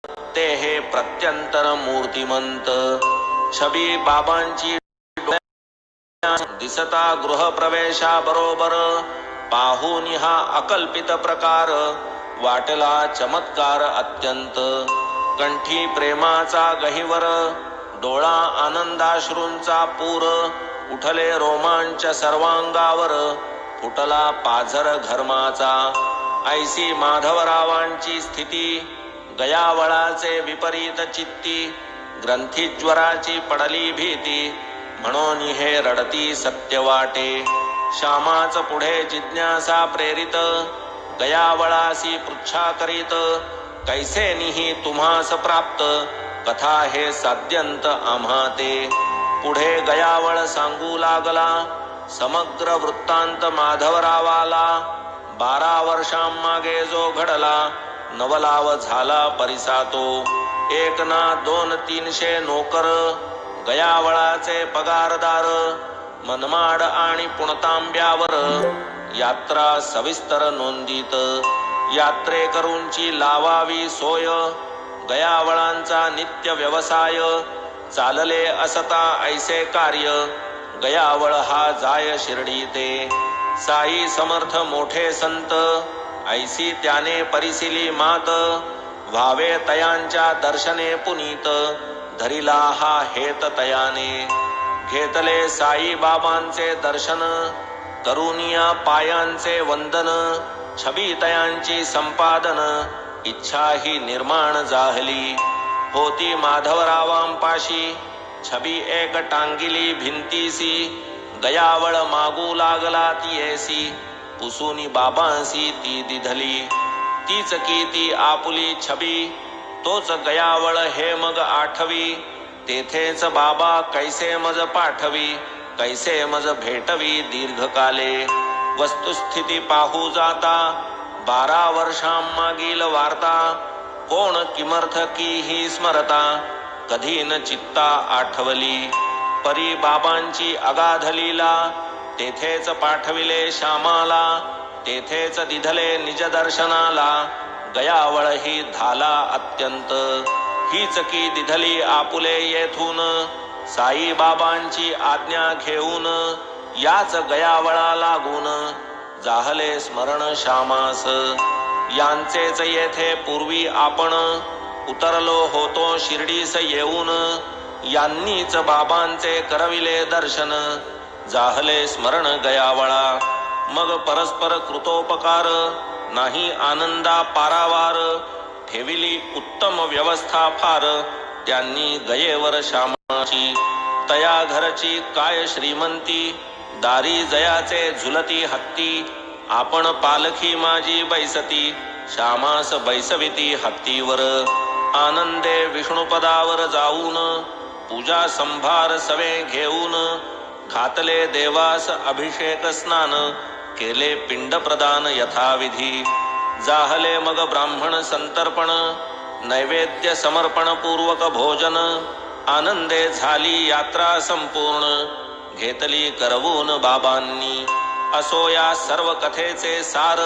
ते हे प्रत्यंतर मूर्तिमंत. छबी बाबांची दिसता गृहप्रवेशा बरोबर, पाहून हा अकल्पित प्रकार, वाटला चमत्कार अत्यंत. कंठी प्रेमाचा गहिवर, डोळा आनंदाश्रूंचा पूर, उठले रोमांच सर्वांगावर, फुटला पाझर घर्माचा. ऐसी माधवरावांची स्थिती, गयावळाचे विपरीत चित्ती, ग्रंथीज्वराची पडली भीती, म्हणून हे रडती सत्य वाटे. श्यामाच पुढे जिज्ञासा प्रेरित, गयावळासी पृच्छा करीत, कैसे निही तुम्हास प्राप्त, कथा हे साध्यंत आम्हा ते. पुढे गयावळ सांगू लागला, समग्र वृत्तांत माधवरावाला. 12 वर्षांमागे जो घडला, नवलाव झाला परिसा तो. 1 ना 2 300 नोकर, गयावळाचे पगारदार, मनमाड आणि पुणतांब्यावर, यात्रा सविस्तर नोंदीत. यात्रेकरूंची लावावी सोय, गयावळांचा नित्य व्यवसाय, चालले असता ऐसे कार्य, गयावळ हा जाय शिर्डीते. साई समर्थ मोठे संत, ऐसी त्याने परिसिली मात, व्हावे तयांच्या दर्शने पुनीत, धरिला हा हेत तयाने. घेतले साई बाबांचे दर्शन, करुनिया पायांचे वंदन, छबी तयांची संपादन, इच्छा ही निर्माण जाहली. होती माधवरावांपाशी, छबी एक टांगिली भिंतीसी, गयावळ मागू लागला ती येसी, पुसुनी बाबांसी ती दिधली. तीच की ती आपुली छबी, तोच गयावळ हे मग आठवी. तेथेच बाबा कैसे मज पाठवी, कैसे मज भेटवी दीर्घकाले. वस्तुस्थिती पाहू जाता, 12 वर्षांमागील वार्ता, कोण किमर्थ की ही स्मरता, कधी न चित्ता आठवली. परी बाबांची अगाध लीला, तेथेच पाठविले श्यामाला, तेथेच दिधले निज दर्शनाला, गयावळ ही धाला अत्यंत. हीच की दिधली आपुले येथून, साई बाबांची आज्ञा घेऊन, याच गयावळा लागून, जाहले स्मरण श्यामास. यांचेच येथे पूर्वी आपण, उतरलो होतो शिर्डीस येऊन, यांनीच बाबांचे करविले दर्शन, जाहले स्मरण गयावळा. मग परस्पर कृतोपकार, नाही आनंदा पारावार, ठेविली उत्तम व्यवस्था फार, त्यांनी गयेवर श्यामाची. तया घरची काय श्रीमंती, दारी जयाचे झुलती हत्ती, आपण पालखी माझी बैसती, श्यामास बैसविती हत्तीवर. आनंदे विष्णुपदावर जाऊन, पूजा संभार सवे घेऊन, घातले देवास अभिषेक स्नान, केले पिंड प्रदान यथाविधी. जाहले मग ब्राह्मण संतर्पण, नैवेद्य समर्पण पूर्वक भोजन, आनंदे झाली यात्रा संपूर्ण, घेतली करवून बाबांनी. असो या सर्व कथेचे सार,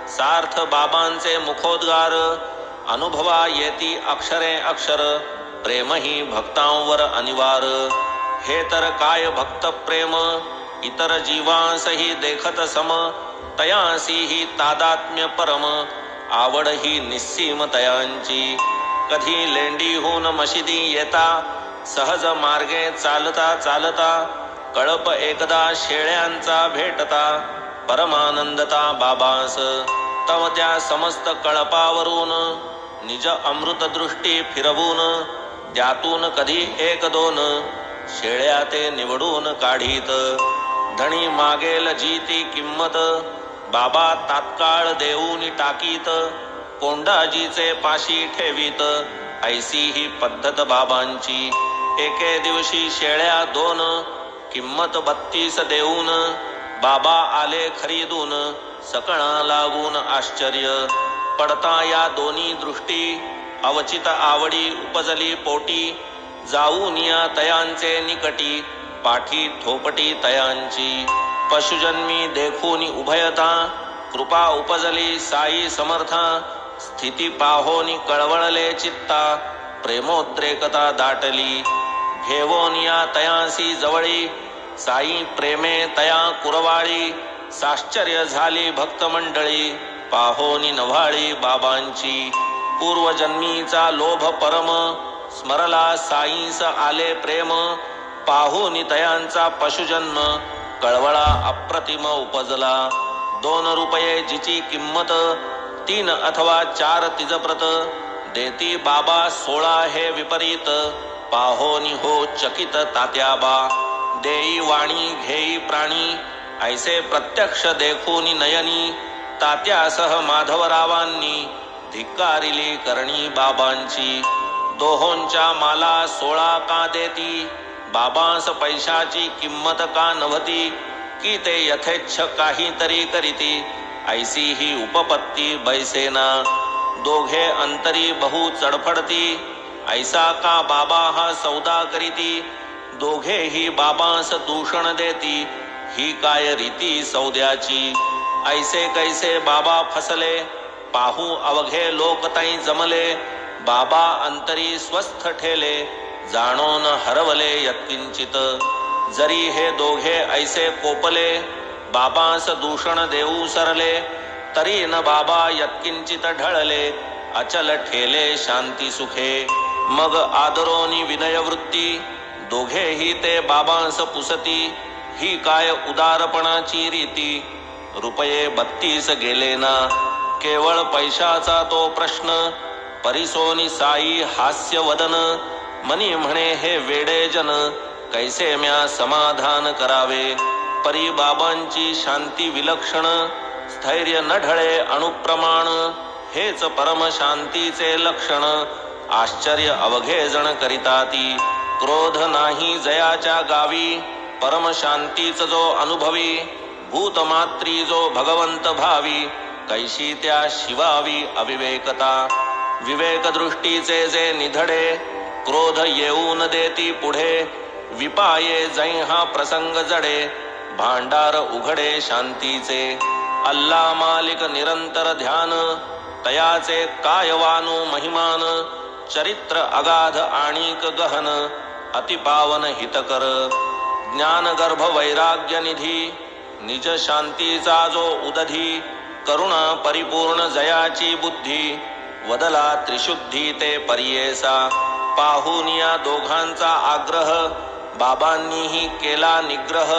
सार्थ बाबांचे मुखोद्गार, अनुभवा येती अक्षरे अक्षर, प्रेमही भक्तांवर अनिवार. हे तर काय भक्त प्रेम, इतर जीवांसही देखत सम, तयांसी ही तादात्म्य परम, आवड ही निस्सीम तयांची. कधी लेंडीहून मशिदी येता, सहज मार्गे चालता चालता, कळप एकदा शेळ्यांचा भेटता, परमानंदता बाबांस. तव त्या समस्त कळपावरून, निज अमृत दृष्टी फिरवून, त्यातून कधी 1-2 शेळ्या ते निवडून काढीत. धणी मागेल जी ती किंमत, बाबा तात्काळ देऊन टाकीत, कोंडाजीचे पाशी ठेवीत, ऐसी ही पद्धत बाबांची. एके दिवशी शेळ्या 2, किंमत 32 देऊन, बाबा आले खरीदून, सकळा लागून आश्चर्य. पडता या दोन्ही दृष्टी, अवचित आवडी उपजली पोटी, जाऊन या तयांचे निकटी, पाठी थोपटी तयांची. पशुजन्मी देखून उभयता, कृपा उपजली साई समर्था, स्थिती पाहोनी कळवळले चित्ता, प्रेमोद्रेकता दाटली. घेवोनिया तयांसी जवळी, साई प्रेमे तया कुरवाळी. साश्चर्य झाली भक्त मंडळी, पाहोनी नव्हाळी बाबांची. पूर्वजन्मीचा लोभ परम, स्मरला साईंस आले प्रेम. पाहुनी तयांचा पशुजन्म, कळवळा अप्रतिम उपजला. 2 रुपये जिची किंमत, 3 अथवा 4 तिजप्रत. देती बाबा 16 हे विपरीत, पाहोनी हो चकित तात्याबा. देई वाणी घेई प्राणी, ऐसे प्रत्यक्ष देखूनी नयनी. तात्यासह माधवरावांनी, धिक्कारिली करणी बाबांची. दोहोंच्या माला 16 का देती, बाबांस पैशाची किंमत का नव्हती. की ते यथेच्छ काहीतरी करीती, ऐसी ही उपपत्ती बैसेना. दोघे अंतरी बहु चडफडती, ऐसा का बाबा हा सौदा करीती. दोघेही बाबांस दूषण देती, ही काय रीती सौद्याची. ऐसे कैसे बाबा फसले, पाहू अवघे लोक तै जमले. बाबा अंतरी स्वस्थ ठेले, जाणून हरवले यत्किंचित. जरी हे दोघे ऐसे कोपले, बाबांस दूषण देऊ सरले. तरी न बाबा यत्किंचित ढळले, अचल ठेले शांती सुखे. मग आदरोनी विनयवृत्ती, दोघेही ते बाबांस पुसती. ही काय उदारपणाची रीती, रुपये 32 गेले ना. केवळ पैशाचा तो प्रश्न, परिसोनी साई हास्य वदन. मनी म्हणे हे वेडे जन, कैसे म्या समाधान करावे. परी बाबांची शांती विलक्षण, स्थैर्य न ढळे अणुप्रमाण. हेच परम शांतीचे लक्षण, आश्चर्य अवघे जण करिताती. क्रोध नाही जयाच्या गावी, परम शांतीच जो अनुभवी. भूतमात्री जो भगवंत भावी, कैशी त्या शिवावी अविवेकता. विवेक दृष्टीचे जे निधडे, क्रोध येऊन देती पुढे. विपाये जै हा प्रसंग जडे, भांडार उघडे शांतीचे. अल्ला मालिक निरंतर ध्यान, तयाचे कायवानु महिमान. चरित्र अगाध आणिक गहन, अतिपावन हितकर. ज्ञानगर्भ वैराग्य निधी, निज शांतीचा जो उदधी. करुणा परिपूर्ण जयाची बुद्धी, वदला त्रिशुद्धी ते परियेसा. पाहुनिया दोघांचा आग्रह, बाबांनीही केला निग्रह.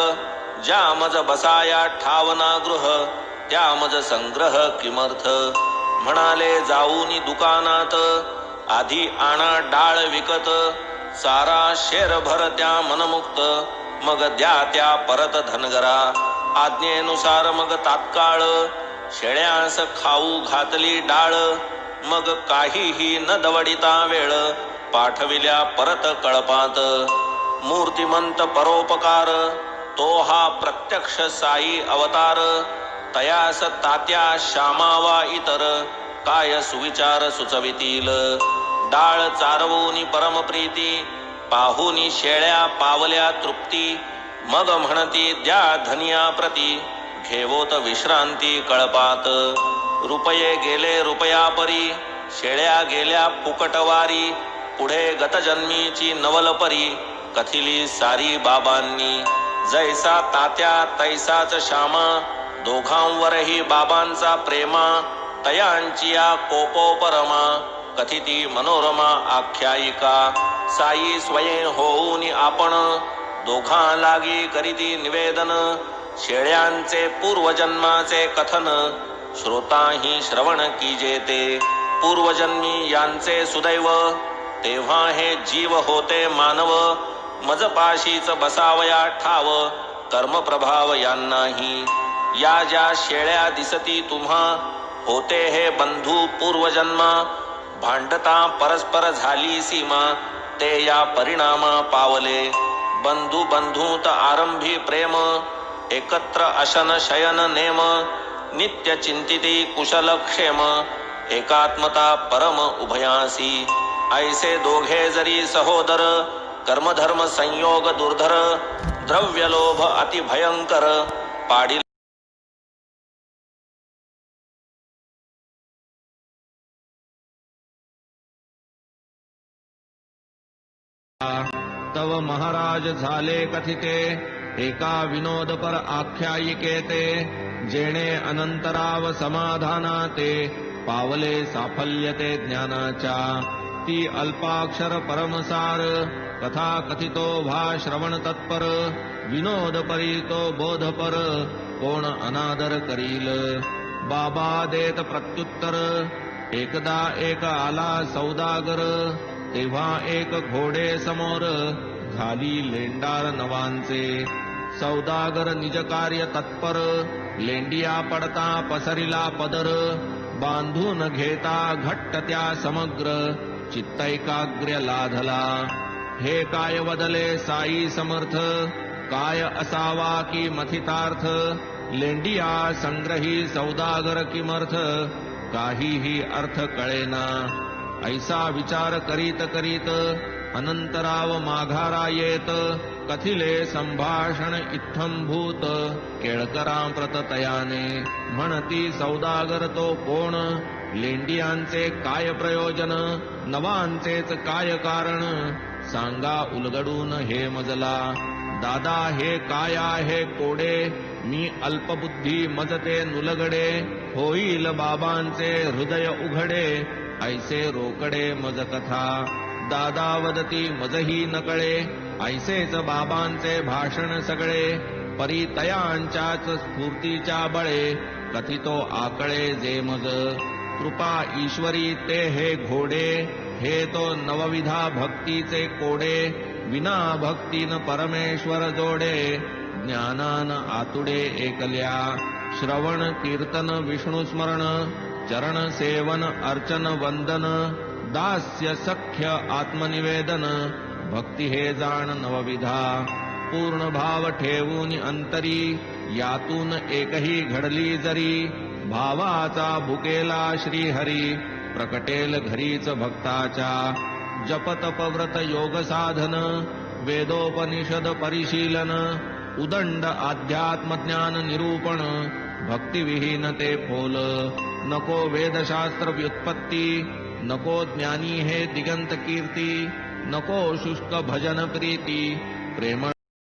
ज्या मज बसाया ठावना गृह, त्या मज संग्रह किमर्थ. म्हणाले जाऊनी दुकानात, आधी आणा डाळ विकत. सारा शेरभर त्या मनमुक्त, मग द्या त्या परत धनगरा. आज्ञेनुसार मग तात्काळ, शेळ्यांस खाऊ घातली डाळ. मग काहीही न दवडिता वेळ, पाठविल्या परत कळपात. मूर्तिमंत परोपकार, तो हा प्रत्यक्ष साई अवतार. तयास तात्या श्यामावा इतर, काय सुविचार सुचवितील. डाळ चारवूनी परमप्रीती, पाहुनी शेळ्या पावल्या तृप्ती. मग म्हणती द्या धनिया प्रती, घेवोत विश्रांती कळपात. रुपये गेले रुपयापरी, शेळ्या गेल्या फुकटवारी. पुढे गतजन्मीची नवलपरी, कथिली सारी बाबांनी. जैसा तात्या तैसाच श्यामा, दोघांवरही बाबांचा प्रेमा. तयांची या कोपोपरमा, कथिती मनोरमा आख्यायिका. साई स्वयं होऊनी आपण, दोघां लागी करीती निवेदन. शेळ्यांचे पूर्वजन्माचे कथन, श्रोताही श्रवण कीजे ते. पूर्वजन्मी यांचे सुदैव, तेव्हा हे जीव होते मानव. मजपाशीच बसावया ठाव, कर्मप्रभाव यांनाही. या ज्या शेळ्या दिसती तुम्हा, होते हे बंधू पूर्वजन्मा. भांडता परस्पर झाली सीमा, ते या परिणामा पावले. बंधू बंधूत आरंभी प्रेम, एकत्र अशन शयन नेम. नित्य चिंतिती कुशल क्षेम, एकात्मता परम उभयासी. ऐसे दोघे जरी सहोदर, कर्मधर्म संयोग दुर्धर. द्रव्यलोभ अति भयंकर, पाडी तव महाराज झाले कथिते एका विनोदपर आख्यायिकेते जेणे अनंतराव समाधानाते पावले साफल्यते ज्ञानाच्या ती अल्पाक्षर परमसार कथा कथितो भा श्रवण तत्पर विनोद परी तो बोधपर कोण अनादर करील बाबा देत प्रत्युत्तर एकदा एक आला सौदागर तेव्हा एक घोडे समोर झाली लेंडार नवांचे सौदागर निज कार्य तत्पर लेंडिया पडता पसरिला पदर बांधून घेता घट्ट त्या समग्र चित्तैकाग्र्य लाधला हे काय वदले साई समर्थ काय असावा की मथितार्थ लेंडिया संग्रही सौदागर किमर्थ काहीही अर्थ कळेना ऐसा विचार करीत करीत अनंतराव माघारा येत कथिले संभाषण इत्थंभूत केळकरांप्रत तयाने म्हणती सौदागर तो कोण लेंडियांचे काय प्रयोजन नवांचेच काय कारण सांगा उलगडून हे मजला दादा हे काय आहे कोडे मी अल्पबुद्धी मजते नुलगडे होईल बाबांचे हृदय उघडे ऐसे रोकडे मज कथा दादा वदती मजही नकळे ऐसेच बाबांचे भाषण सगळे परितयांच्याच स्फूर्तीच्या बळे कथितो आकळे जे मज कृपा ईश्वरी ते हे घोडे हे तो नवविधा भक्तीचे कोडे विना भक्तीन परमेश्वर जोडे ज्ञानान आतुडे एकल्या श्रवण कीर्तन विष्णू स्मरण चरण सेवन अर्चन वंदन दास्य सख्य आत्मनिवेदन भक्ती हे जाण नवविधा पूर्ण भाव ठेवून अंतरी यातून एकही घडली जरी भावाचा भुकेला श्रीहरी प्रकटेल घरीच भक्ताच्या जपतपव्रत योग साधन वेदोपनिषद परिशीलन उदंड अध्यात्मज्ञान निरूपण भक्तिविहीन ते फोल नको वेदशास्त्र व्युत्पत्ती नको ज्ञानी हे दिगंत कीर्ती नको शुष्क भजन प्रीती प्रेम